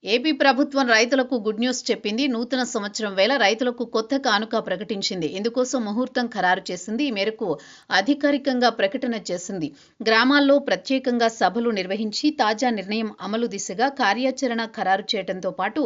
AP ప్రభుత్వం రైతులకు good news చెప్పింది. నూతన సంవత్సరం వేళ రైతులకు కొత్త కానుక ప్రకటించింది. ఇందుకోసం ముహూర్తం ఖరారు చేసింది. ఈ మేరకు అధికారికంగా ప్రకటన చేసింది. గ్రామాల్లో ప్రత్యేకంగా సభలు నిర్వహించి తాజా నిర్ణయం అమలు దిశగా కార్యాచరణ ఖరారు చేయడంతో పాటు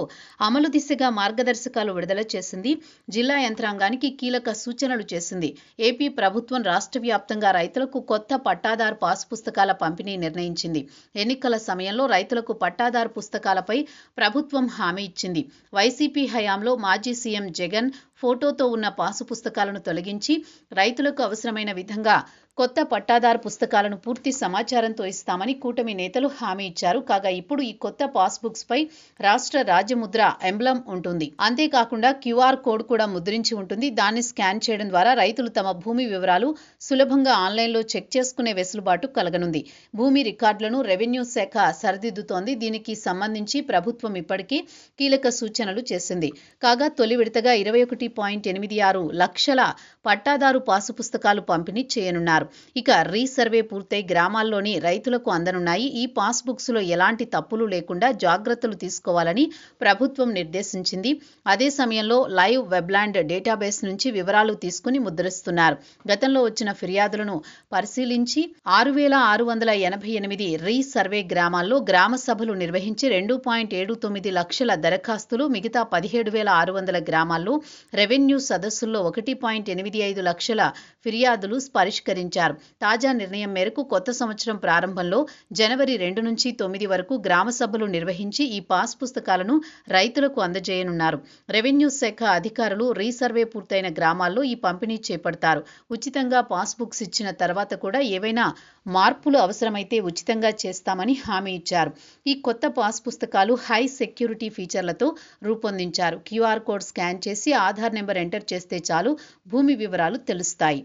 అమలు దిశగా మార్గదర్శకాలు విడుదల చేసింది. జిల్లా యంత్రాంగానికి కీలక సూచనలు చేసింది. ఏపీ ప్రభుత్వం రాష్ట్ర వ్యాప్తంగా రైతులకు కొత్త పట్టాదారు పాస్ పుస్తకాల పంపిణీ నిర్ణయించింది. ఎన్నికల సమయంలో రైతులకు పట్టాదారు పుస్తకాలపై ప్రభుత్వం హామీ ఇచ్చింది. వైసీపీ హయాంలో మాజీ సీఎం జగన్ ఫోటోతో ఉన్న పాసు పుస్తకాలను తొలగించి రైతులకు అవసరమైన విధంగా కొత్త పట్టాదారు పుస్తకాలను పూర్తి సమాచారంతో ఇస్తామని కూటమి నేతలు హామీ ఇచ్చారు. కాగా ఇప్పుడు ఈ కొత్త పాస్బుక్స్ పై రాష్ట్ర రాజముద్ర ఎంబ్లం ఉంటుంది. అంతేకాకుండా క్యూఆర్ కోడ్ కూడా ముద్రించి ఉంటుంది. దాన్ని స్కాన్ చేయడం ద్వారా రైతులు తమ భూమి వివరాలు సులభంగా ఆన్లైన్లో చెక్ చేసుకునే వెసులుబాటు కలగనుంది. భూమి రికార్డులను రెవెన్యూ శాఖ సరిదిద్దుతోంది. దీనికి సంబంధించి ప్రభుత్వం ఇప్పటికీ కీలక సూచనలు చేసింది. కాగా తొలి విడతగా 21.86 లక్షల పట్టాదారు పాసు పుస్తకాలు పంపిణీ చేయనున్నారు. ఇక రీసర్వే పూర్తయి గ్రామాల్లోని రైతులకు అందనున్నాయి. ఈ పాస్ బుక్స్ లో ఎలాంటి తప్పులు లేకుండా జాగ్రత్తలు తీసుకోవాలని ప్రభుత్వం నిర్దేశించింది. అదే సమయంలో లైవ్ వెబ్లాండ్ డేటాబేస్ నుంచి వివరాలు తీసుకుని ముద్రిస్తున్నారు. గతంలో వచ్చిన ఫిర్యాదులను పరిశీలించి 6,688 రీసర్వే గ్రామాల్లో గ్రామ సభలు నిర్వహించి 2.79 లక్షల దరఖాస్తులు, మిగతా 17,600 గ్రామాల్లో రెవెన్యూ సదస్సుల్లో 1.85 లక్షల ఫిర్యాదులు పరిష్కరించారు. తాజా నిర్ణయం మేరకు కొత్త సంవత్సరం ప్రారంభంలో జనవరి 2 నుంచి 9 వరకు గ్రామ సభలు నిర్వహించి ఈ పాస్ పుస్తకాలను రైతులకు అందజేయనున్నారు. రెవెన్యూ శాఖ అధికారులు రీసర్వే పూర్తయిన గ్రామాల్లో ఈ పంపిణీ చేపడతారు. ఉచితంగా పాస్ బుక్స్ ఇచ్చిన తర్వాత కూడా ఏవైనా మార్పులు అవసరమైతే ఉచితంగా చేస్తామని హామీ ఇచ్చారు. ఈ కొత్త పాస్ పుస్తకాలు హై సెక్యూరిటీ ఫీచర్లతో రూపొందించారు. క్యూఆర్ కోడ్ స్కాన్ చేసి ఆధార్ నెంబర్ ఎంటర్ చేస్తే చాలు భూమి వివరాలు తెలుస్తాయి.